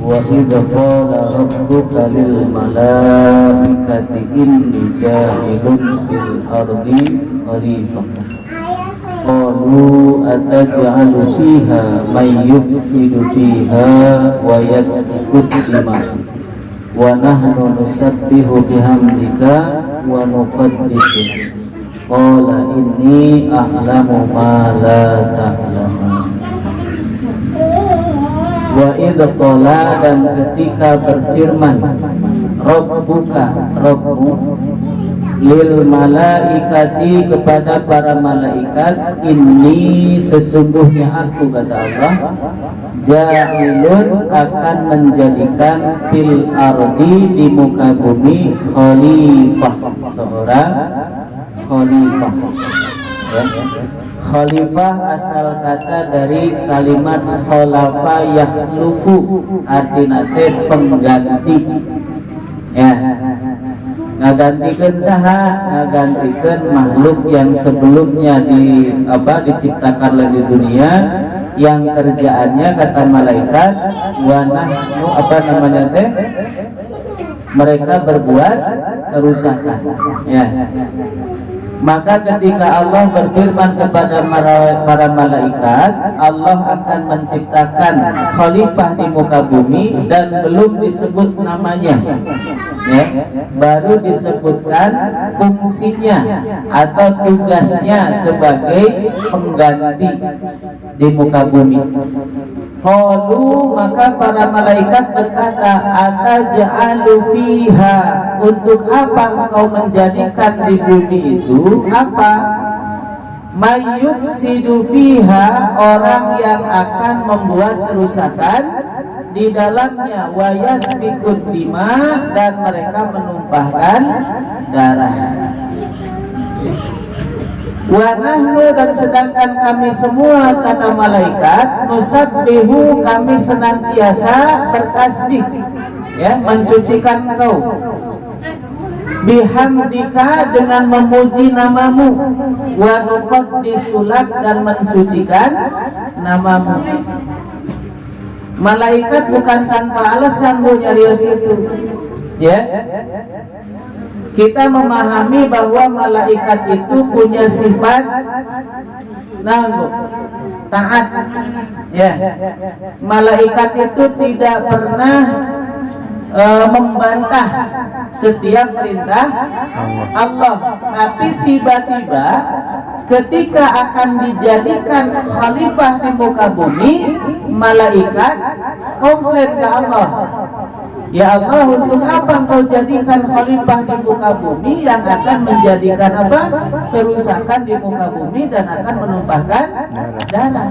Wa idza qala rabbuka lil malaikati inni ja'ilun fil ardi khalifah qalu ataj'alu fiha may yufsidu fiha wa yasfiku dima wa nahnu nusabbihu bihamdika wa nuqaddisu qala inni a'lamu ma la ta'lamun. Wa idh qala, dan ketika berfirman Rabbuka, Rabbu, lil malaikati, kepada para malaikat, inni, sesungguhnya aku, kata Allah, ja'ilun, akan menjadikan fil ardi, di muka bumi, khalifah, seorang khalifah, ya. Khalifah asal kata dari kalimat khalafa yakhlufu, artinya pengganti, ya, ngagantikan saha, ngagantikan makhluk yang sebelumnya diciptakan di dunia, yang kerjaannya, kata malaikat, mereka berbuat kerusakan, ya. Maka ketika Allah berfirman kepada para malaikat, Allah akan menciptakan khalifah di muka bumi, dan belum disebut namanya, ya, baru disebutkan fungsinya atau tugasnya sebagai pengganti di muka bumi. Qalu, maka para malaikat berkata, ataj'alu fiha, untuk apa engkau menjadikan di bumi itu apa? Mayyufsidu fiha, orang yang akan membuat kerusakan di dalamnya, wa yasfikud dima, dan mereka menumpahkan darah. Wa nahnu, dan sedangkan kami semua, kata malaikat, nusabbihu, kami senantiasa bertasbih, ya, mensucikan engkau, bihamdika, dengan memuji namamu, wa nuqaddisulat, dan mensucikan namamu. Malaikat bukan tanpa alasan bu nyarios itu, ya. Kita memahami bahwa malaikat itu punya sifat taat, ya. Malaikat itu tidak pernah membantah setiap perintah Allah, tapi tiba-tiba ketika akan dijadikan khalifah di muka bumi, malaikat komplain ke Allah, ya Allah, untuk apa engkau jadikan khalifah di muka bumi yang akan menjadikan apa? Kerusakan di muka bumi dan akan menumpahkan darah.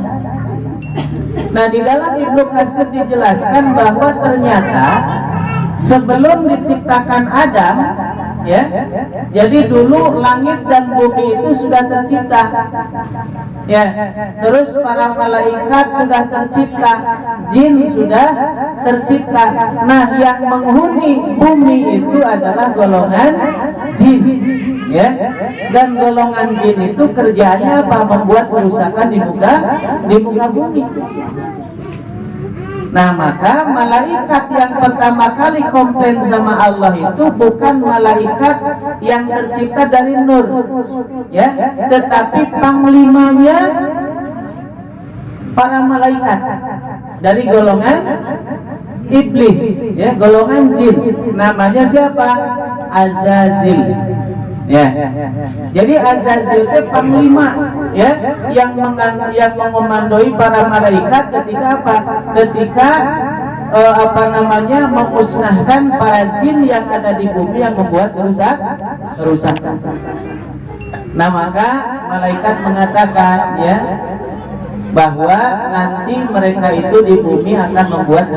Nah, di dalam Ibnu Katsir dijelaskan bahwa ternyata sebelum diciptakan Adam, ya, jadi dulu langit dan bumi itu sudah tercipta, ya. Terus para malaikat sudah tercipta, jin sudah tercipta. Nah, yang menghuni bumi itu adalah golongan jin, ya. Dan golongan jin itu kerjanya apa? Membuat kerusakan di muka bumi. Nah, maka malaikat yang pertama kali komplain sama Allah itu bukan malaikat yang tercipta dari nur, ya, tetapi panglimanya para malaikat dari golongan iblis, ya, golongan jin. Namanya siapa? Azazil. Ya, jadi Azazil itu panglima, ya, yang mengomandoi para malaikat ketika apa? Ketika memusnahkan para jin yang ada di bumi yang membuat kerusakan. Nah, maka malaikat mengatakan, ya, bahwa nanti mereka itu di bumi akan membuat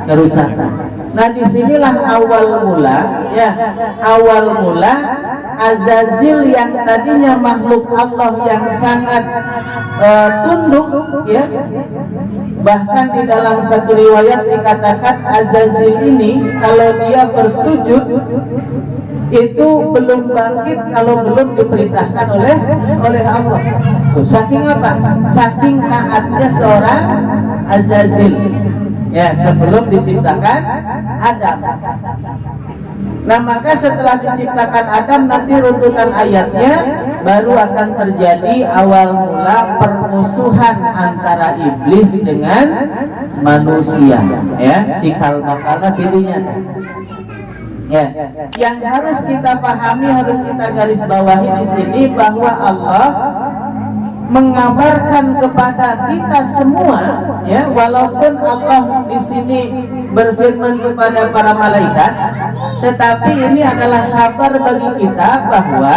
kerusakan. Nah, disinilah awal mula, ya, awal mula Azazil yang tadinya makhluk Allah yang sangat tunduk, ya. Bahkan di dalam satu riwayat dikatakan Azazil ini kalau dia bersujud itu belum bangkit kalau belum diperintahkan oleh Allah. Saking apa? Saking taatnya seorang Azazil. Ya, sebelum diciptakan Adam. Nah, maka setelah diciptakan Adam, nanti runtutan ayatnya baru akan terjadi awal mula permusuhan antara iblis dengan manusia. Ya, cikal bakalnya tidinya. Ya, yang harus kita pahami, harus kita garis bawahi di sini bahwa Allah mengabarkan kepada kita semua, ya, walaupun Allah di sini berfirman kepada para malaikat, tetapi ini adalah kabar bagi kita bahwa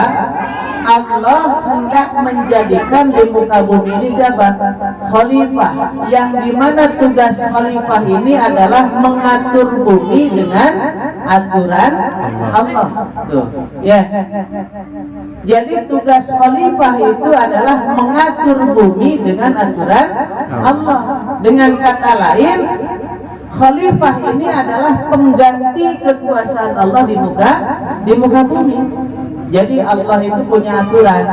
Allah hendak menjadikan di muka bumi ini siapa? Khalifah, yang dimana tugas khalifah ini adalah mengatur bumi dengan aturan Allah. Tuh, ya. Jadi tugas khalifah itu adalah mengatur bumi dengan aturan Allah. Dengan kata lain, khalifah ini adalah pengganti kekuasaan Allah di muka bumi. Jadi Allah itu punya aturan.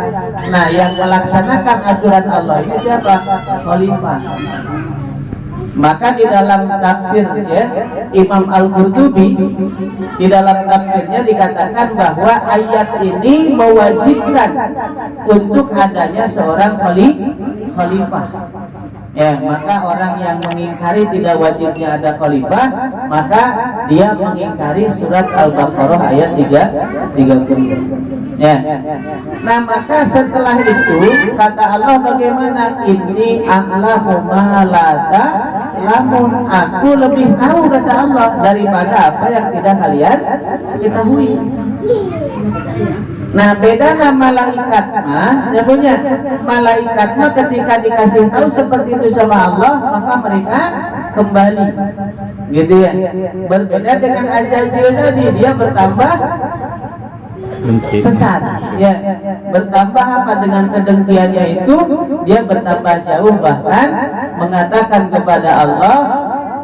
Nah, yang melaksanakan aturan Allah ini siapa? Khalifah. Maka di dalam tafsir, ya, Imam Al-Qurtubi di dalam tafsirnya dikatakan bahwa ayat ini mewajibkan untuk adanya seorang khalifah. Ya, maka orang yang mengingkari tidak wajibnya ada khalifah, maka dia mengingkari surat Al-Baqarah ayat 30. Ya. Nah, maka setelah itu kata Allah bagaimana? Inni a'lamu ma la ta'lamun. Aku lebih tahu, kata Allah, daripada apa yang tidak kalian ketahui. Nah, beda nama malaikat mah, ya punya malaikat mah ketika dikasih tahu seperti itu sama Allah, maka mereka kembali, gitu ya. Berbeda dengan Azazil tadi, dia bertambah sesat, ya. Bertambah apa? Dengan kedengkiannya itu dia bertambah jauh, bahkan mengatakan kepada Allah,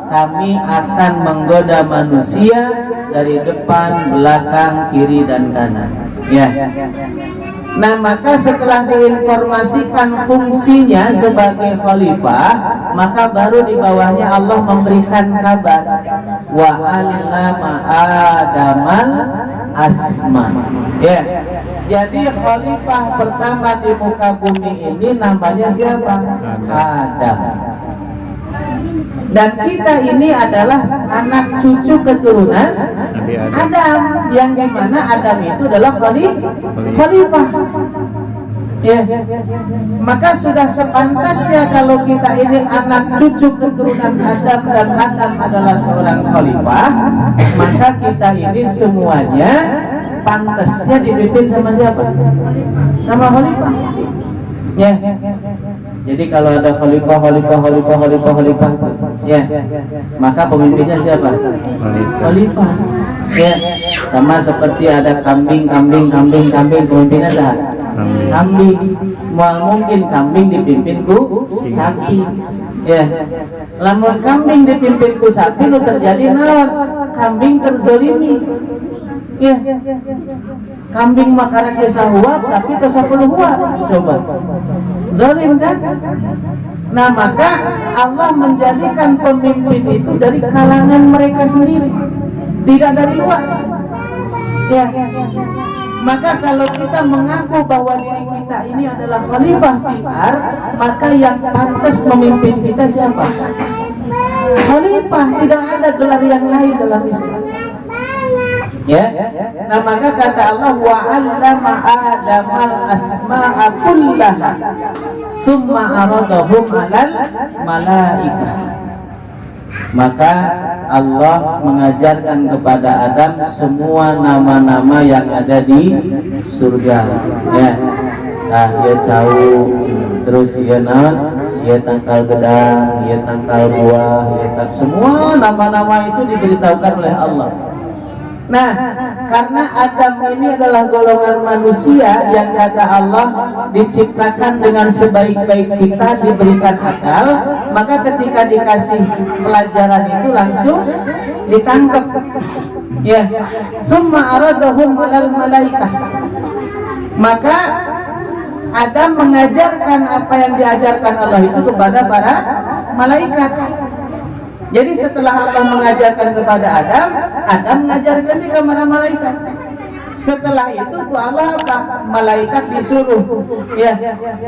kami akan menggoda manusia dari depan, belakang, kiri dan kanan. Ya. Nah, maka setelah diinformasikan fungsinya sebagai khalifah, maka baru di bawahnya Allah memberikan kabar wa 'allama Adamal asma. Ya. Jadi khalifah pertama di muka bumi ini namanya siapa? Adam. Dan kita ini adalah anak cucu keturunan Adam, yang dimana Adam itu adalah khalifah. Ya. Maka sudah sepantasnya kalau kita ini anak cucu keturunan Adam dan Adam adalah seorang khalifah, maka kita ini semuanya pantasnya dipimpin sama siapa? Sama khalifah. Ya. Jadi kalau ada khalifah, ya, maka pemimpinnya siapa? Khalifah. Ya, sama seperti ada kambing, pemimpinnya dah kambing. Mual mungkin kambing dipimpinku sapi. Ya, lamun kambing dipimpinku sapi, lu terjadi naon? Kambing terzolimi. Ya, kambing makanan kisah huap, sapi ke 10 huap. Coba, zalim kan? Nah, maka Allah menjadikan pemimpin itu dari kalangan mereka sendiri, tidak dari luar. Ya, maka kalau kita mengaku bahwa diri kita ini adalah khalifah fil-ard, maka yang pantas memimpin kita siapa? Khalifah, tidak ada gelar yang lain dalam Islam. Ya, nah maka kata Allah wa 'allama Adamal asma'a kullaha summa aradahum 'alal malaikah. Maka Allah mengajarkan kepada Adam semua nama-nama yang ada di surga. Ya, ya jauh, terus ya naon, ya tangkal gedang, ya tangkal buah, ya semua nama-nama itu diberitahukan oleh Allah. Nah, karena Adam ini adalah golongan manusia yang kata Allah diciptakan dengan sebaik-baik cipta, diberikan akal, maka ketika dikasih pelajaran itu langsung ditangkap. Ya, summa aradahum 'alal malaikah. Maka Adam mengajarkan apa yang diajarkan Allah itu kepada para malaikat. Jadi setelah Allah mengajarkan kepada Adam, Adam mengajarkan kepada para malaikat. Setelah itu ku Allah apa? Malaikat disuruh, ya,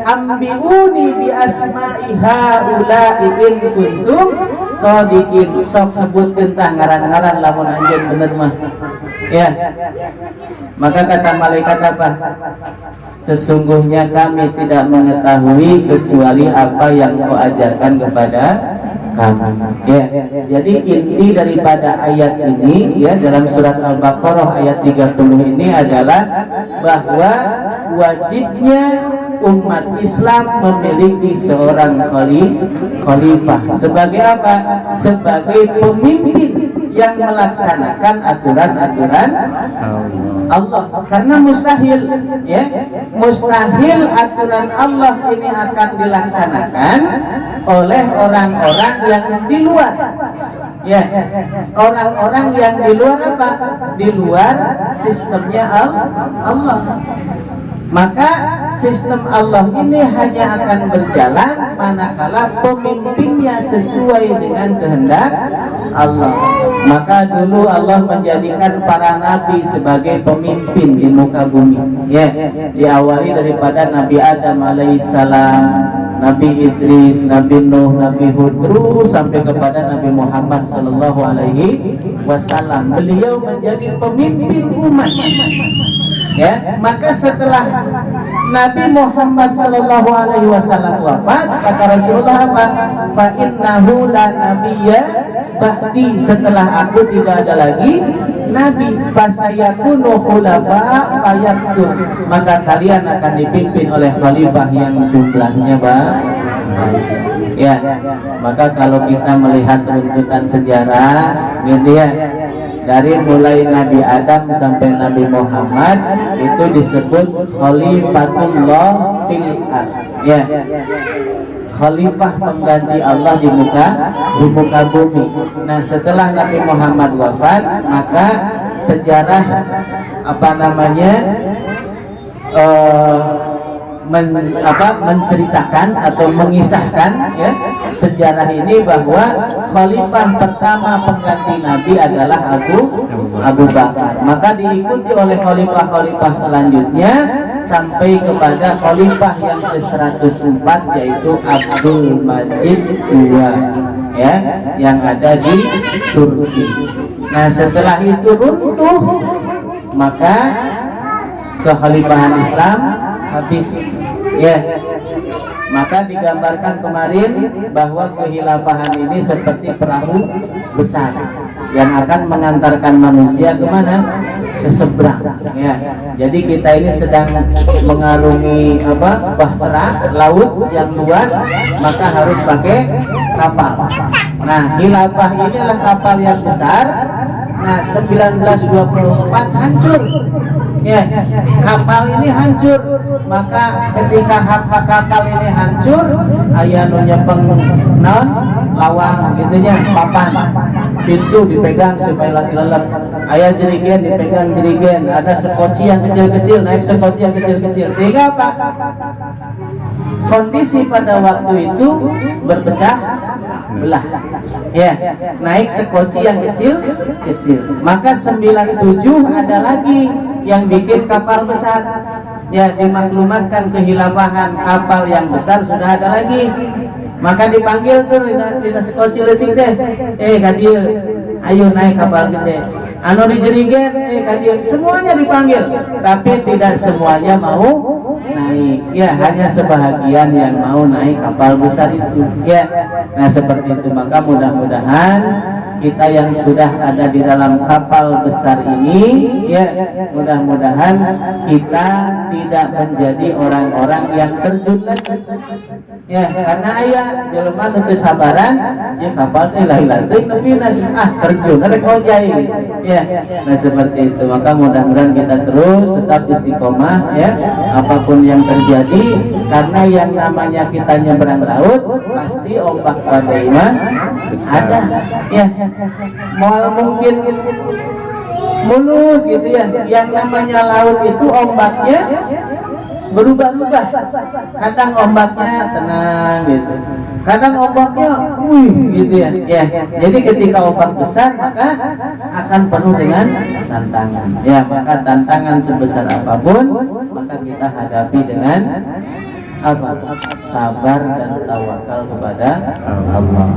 ambiuni bi asma'i haula'i in kuntum shadiqin. Sok sebut tentang ngaran-ngaran lamun anjeun bener mah. Ya. Maka kata malaikat apa? Sesungguhnya kami tidak mengetahui kecuali apa yang kau ajarkan kepada kami. Ya, jadi inti daripada ayat ini, ya, dalam surat Al-Baqarah ayat 30 ini adalah bahwa wajibnya umat Islam memiliki seorang khalifah. Sebagai apa? Sebagai pemimpin yang melaksanakan aturan-aturan Allah. Karena mustahil, ya, mustahil aturan Allah ini akan dilaksanakan oleh orang-orang yang di luar, ya, orang-orang yang di luar apa? Di luar sistemnya Allah. Maka sistem Allah ini hanya akan berjalan manakala pemimpinnya sesuai dengan kehendak Allah. Maka dulu Allah menjadikan para nabi sebagai pemimpin di muka bumi, ya, diawali daripada Nabi Adam alaihissalam, Nabi Idris, Nabi Nuh, Nabi Hud, terus sampai kepada Nabi Muhammad sallallahu alaihi wasallam. Beliau menjadi pemimpin umat. Ya, maka setelah Nabi Muhammad sallallahu alaihi wasallam wafat, kata Rasulullah apa? Fa innahu la nabiyya ba'di, setelah aku tidak ada lagi nabi, fasayakunu khulafa fayaksur, maka kalian akan dipimpin oleh khalifah yang jumlahnya banyak. Ya, maka kalau kita melihat runtutan sejarah, gitu ya, dari mulai Nabi Adam sampai Nabi Muhammad itu disebut Khalifatullah fil ard, ya, khalifah pengganti Allah di muka bumi. Nah, setelah Nabi Muhammad wafat, maka sejarah apa namanya menceritakan atau mengisahkan, ya, sejarah ini bahwa khalifah pertama pengganti Nabi adalah Abu Bakar. Maka diikuti oleh khalifah-khalifah selanjutnya sampai kepada khalifah yang ke-104, yaitu Abdul Majid II, ya, yang ada di Turki. Nah, setelah itu runtuh, maka kekhalifahan Islam habis, ya. Maka digambarkan kemarin bahwa kehilafahan ini seperti perahu besar yang akan mengantarkan manusia kemana? Ke seberang, ya. Jadi kita ini sedang mengarungi apa? Bahtera, laut yang luas, maka harus pakai kapal. Nah, khilafah inilah kapal yang besar. Nah, 1924 hancur, ya, kapal ini hancur. Maka ketika kapal ini hancur, aya nu nyepeng naon lawang gitunya, papan pintu dipegang supaya lagi lelep, aya jerigen dipegang jerigen, ada sekoci yang kecil-kecil naik sekoci yang kecil-kecil, sehingga apa? Kondisi pada waktu itu berpecah belah, ya, naik sekoci yang kecil-kecil. Maka 97 ada lagi yang bikin kapal besar, ya, dimaklumatkan kehilafahan, kapal yang besar sudah ada lagi. Maka dipanggil tuh dina sekoci leutik teh, kadir, ayo naik kapal gede. Anu dijerigen, kadir, semuanya dipanggil, tapi tidak semuanya mau naik, ya, hanya sebahagian yang mau naik kapal besar itu, ya. Nah, seperti itu. Maka mudah-mudahan kita yang sudah ada di dalam kapal besar ini, ya, mudah-mudahan kita tidak menjadi orang-orang yang terjun lagi, ya, karena ayah jelema teu sabaran, ya, kapal teh lain-lain nepi terjun rek ojai, ya. Nah, seperti itu. Maka mudah-mudahan kita terus tetap istiqomah, ya, apapun yang terjadi, karena yang namanya kita nyebrang laut pasti ombak badai mah ada, ya. Mal mungkin mulus gitu, ya. Yang namanya laut itu ombaknya berubah-ubah. Kadang ombaknya tenang gitu, kadang ombaknya gitu ya. Ya, jadi ketika ombak besar maka akan penuh dengan tantangan. Ya, maka tantangan sebesar apapun maka kita hadapi dengan apa? Sabar dan tawakal kepada Allah.